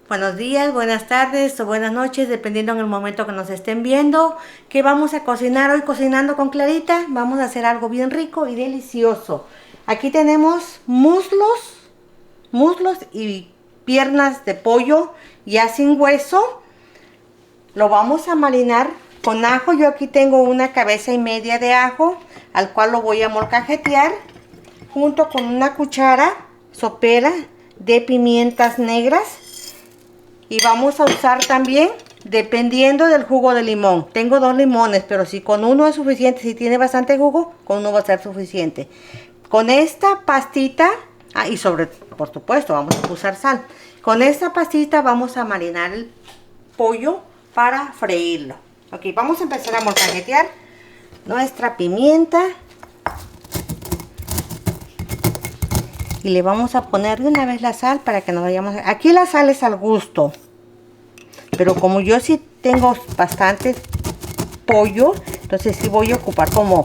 Buenos días, buenas tardes o buenas noches, dependiendo en el momento que nos estén viendo. ¿Qué vamos a cocinar hoy cocinando con Clarita? Vamos a hacer algo bien rico y delicioso. Aquí tenemos muslos y piernas de pollo ya sin hueso. Lo vamos a marinar con ajo. Yo aquí tengo una cabeza y media de ajo, al cual lo voy a molcajetear junto con una cuchara sopera de pimientas negras. Y vamos a usar también, dependiendo del jugo de limón. Tengo 2 limones, pero si con uno es suficiente, si tiene bastante jugo, con uno va a ser suficiente. Con esta pastita, por supuesto, vamos a usar sal. Con esta pastita vamos a marinar el pollo para freírlo. Ok, vamos a empezar a molcajetear nuestra pimienta. Y le vamos a poner de una vez la sal para que nos vayamos. Aquí la sal es al gusto. Pero como yo sí tengo bastante pollo, entonces sí voy a ocupar como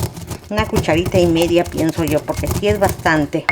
una cucharita y media, pienso yo, porque sí es bastante.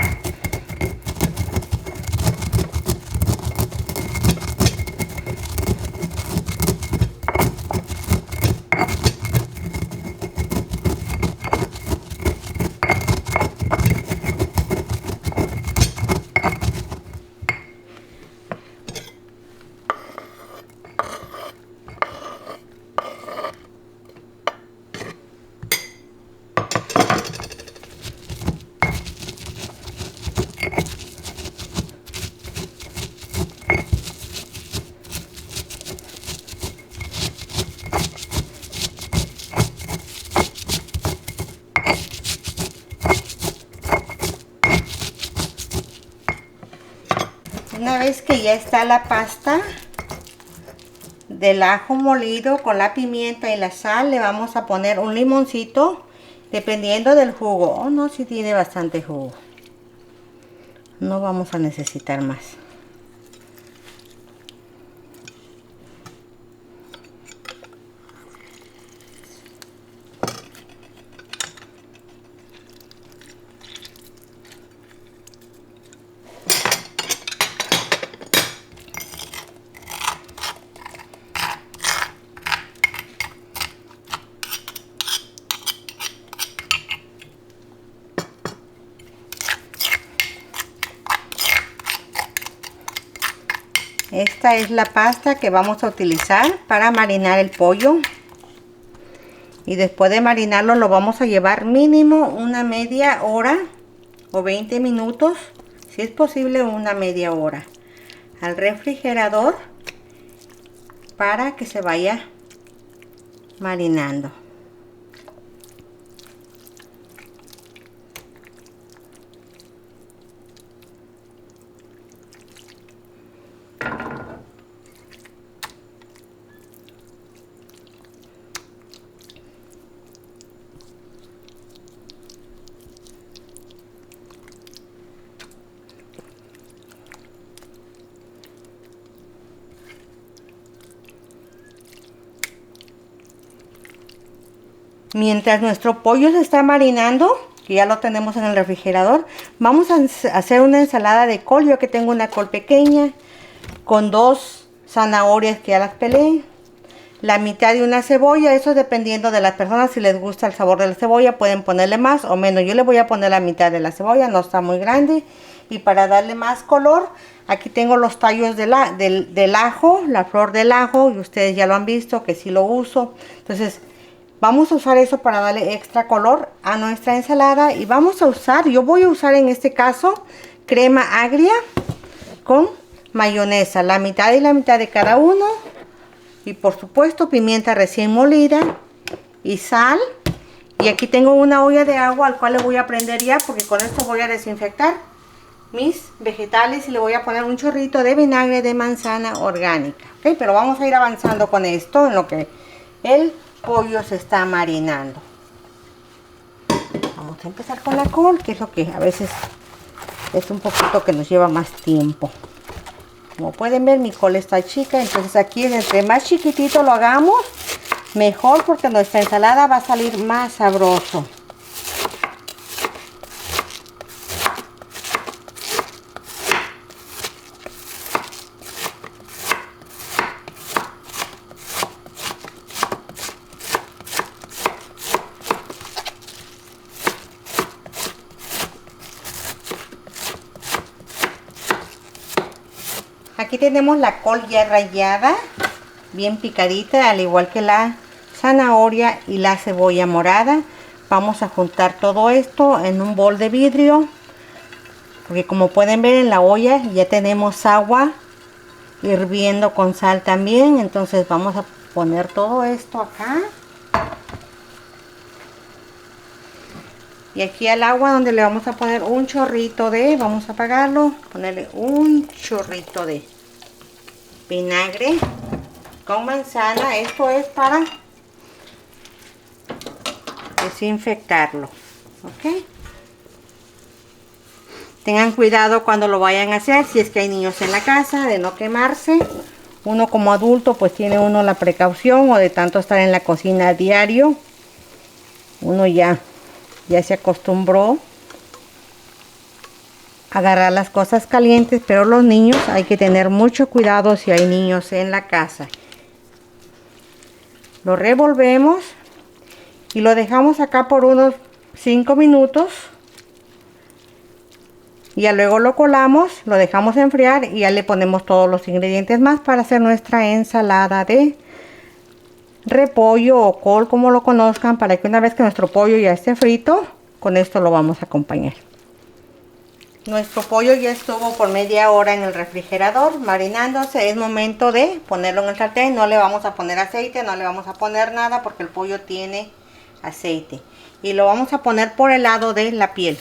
Una vez que ya está la pasta del ajo molido con la pimienta y la sal, le vamos a poner un limoncito, dependiendo del jugo. Oh, no, si tiene bastante jugo. No vamos a necesitar más. Esta es la pasta que vamos a utilizar para marinar el pollo. Y después de marinarlo lo vamos a llevar mínimo una media hora o 20 minutos. Si es posible una media hora. Al refrigerador para que se vaya marinando. Mientras nuestro pollo se está marinando, que ya lo tenemos en el refrigerador, vamos a hacer una ensalada de col. Yo que tengo una col pequeña con 2 zanahorias que ya las pelé, la mitad de una cebolla. Eso dependiendo de las personas, si les gusta el sabor de la cebolla pueden ponerle más o menos. Yo le voy a poner la mitad de la cebolla, no está muy grande. Y para darle más color, aquí tengo los tallos del ajo, la flor del ajo, y ustedes ya lo han visto que sí lo uso. Entonces vamos a usar eso para darle extra color a nuestra ensalada. Y vamos a usar, yo voy a usar en este caso crema agria con mayonesa, la mitad y la mitad de cada uno. Y por supuesto pimienta recién molida y sal. Y aquí tengo una olla de agua al cual le voy a prender ya, porque con esto voy a desinfectar mis vegetales. Y le voy a poner un chorrito de vinagre de manzana orgánica. ¿Ok? Pero vamos a ir avanzando con esto en lo que el pollo se está marinando. Vamos a empezar con la col, que es lo que a veces es un poquito que nos lleva más tiempo. Como pueden ver, mi col está chica, entonces aquí entre más chiquitito lo hagamos, mejor, porque nuestra ensalada va a salir más sabroso. aquí tenemos la col ya rallada, bien picadita, al igual que la zanahoria y la cebolla morada. Vamos a juntar todo esto en un bol de vidrio, porque como pueden ver en la olla ya tenemos agua hirviendo con sal también. Entonces vamos a poner todo esto acá. Y aquí al agua donde le vamos a poner un chorrito de, vamos a apagarlo, ponerle un chorrito de vinagre con manzana. Esto es para desinfectarlo, ¿ok? Tengan cuidado cuando lo vayan a hacer, si es que hay niños en la casa, de no quemarse. Uno como adulto pues tiene uno la precaución, o de tanto estar en la cocina a diario, uno ya se acostumbró a agarrar las cosas calientes, pero los niños hay que tener mucho cuidado si hay niños en la casa. Lo revolvemos y lo dejamos acá por unos 5 minutos. Y ya luego lo colamos, lo dejamos enfriar y ya le ponemos todos los ingredientes más para hacer nuestra ensalada de repollo o col, como lo conozcan, para que una vez que nuestro pollo ya esté frito, con esto lo vamos a acompañar. Nuestro pollo ya estuvo por media hora en el refrigerador marinándose. Es momento de ponerlo en el sartén. No le vamos a poner aceite, no le vamos a poner nada porque el pollo tiene aceite. Y lo vamos a poner por el lado de la piel.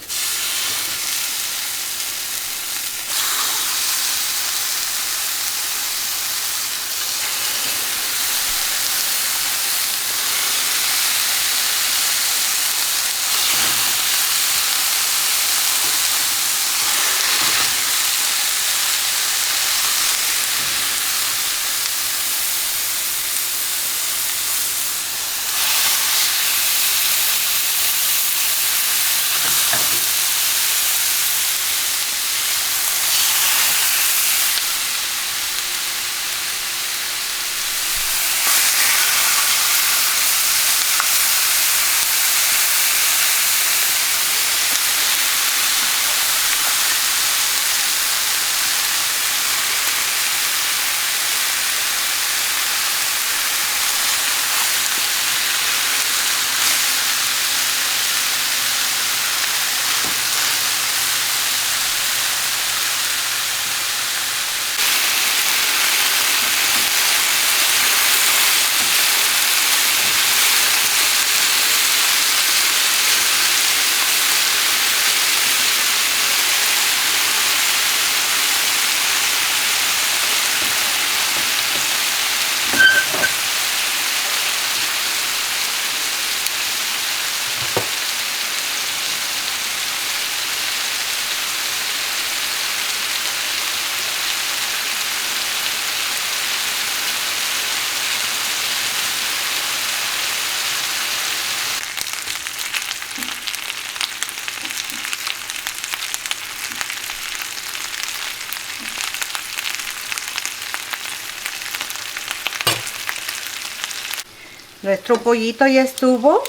Nuestro pollito ya estuvo,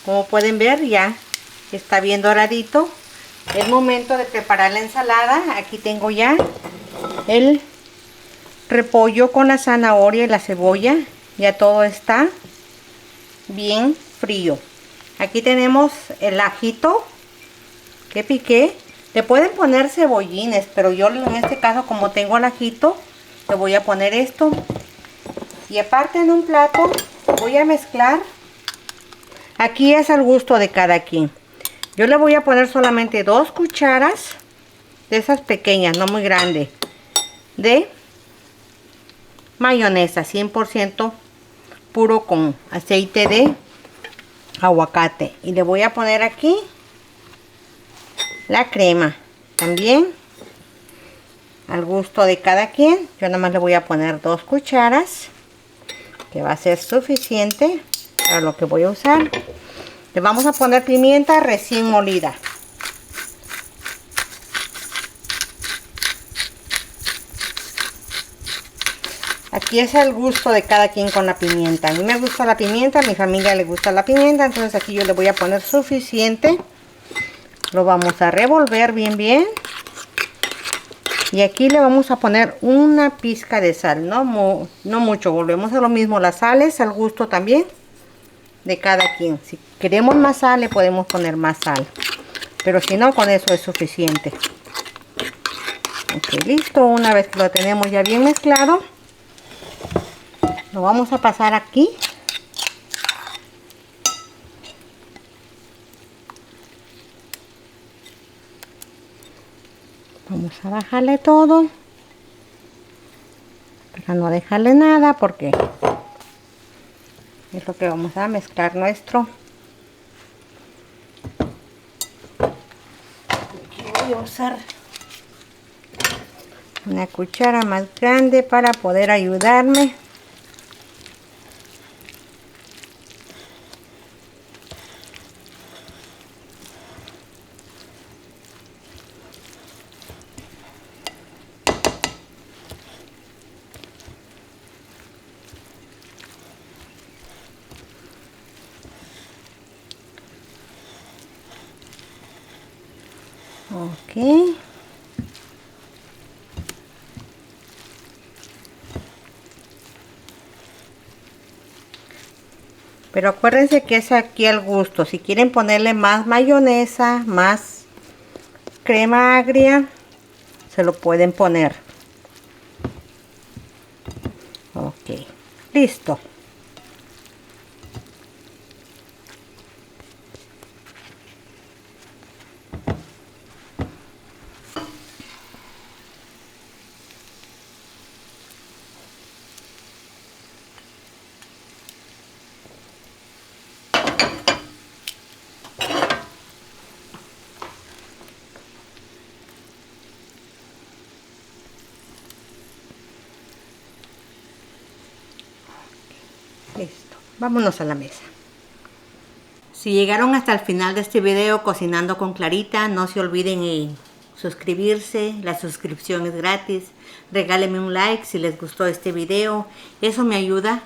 como pueden ver, ya está bien doradito. Es momento de preparar la ensalada. Aquí tengo ya el repollo con la zanahoria y la cebolla. Ya todo está bien frío. Aquí tenemos el ajito que piqué. Le pueden poner cebollines, pero yo en este caso, como tengo el ajito, le voy a poner esto. Y aparte, en un plato voy a mezclar. Aquí es al gusto de cada quien. Yo le voy a poner solamente 2 cucharas de esas pequeñas, no muy grandes, de mayonesa 100% puro con aceite de aguacate. Y le voy a poner aquí la crema también al gusto de cada quien. Yo nada más le voy a poner 2 cucharas, que va a ser suficiente para lo que voy a usar. Le vamos a poner pimienta recién molida. Aquí es el gusto de cada quien con la pimienta. A mí me gusta la pimienta, a mi familia le gusta la pimienta, entonces aquí yo le voy a poner suficiente. Lo vamos a revolver bien bien. Y aquí le vamos a poner una pizca de sal, no mucho. Volvemos a lo mismo, la sal es al gusto también de cada quien. Si queremos más sal, le podemos poner más sal. Pero si no, con eso es suficiente. Ok, listo. Una vez que lo tenemos ya bien mezclado, lo vamos a pasar aquí. Vamos a bajarle todo. Para no dejarle nada, porque es lo que vamos a mezclar nuestro. Aquí voy a usar una cuchara más grande para poder ayudarme. Ok. Pero acuérdense que es aquí al gusto. Si quieren ponerle más mayonesa, más crema agria, se lo pueden poner. Ok, listo. Listo, vámonos a la mesa. Si llegaron hasta el final de este video cocinando con Clarita, no se olviden en suscribirse. La suscripción es gratis. Regálenme un like si les gustó este video. Eso me ayuda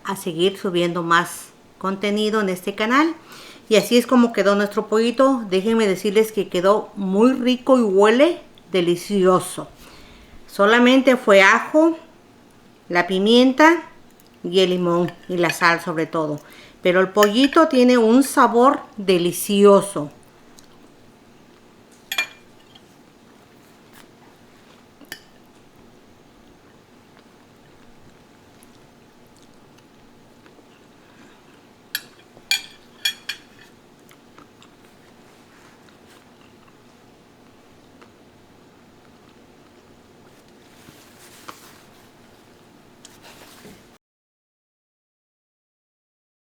a seguir subiendo más contenido en este canal. Y así es como quedó nuestro pollito. Déjenme decirles que quedó muy rico y huele delicioso. Solamente fue ajo, la pimienta y el limón y la sal sobre todo. Pero el pollito tiene un sabor delicioso.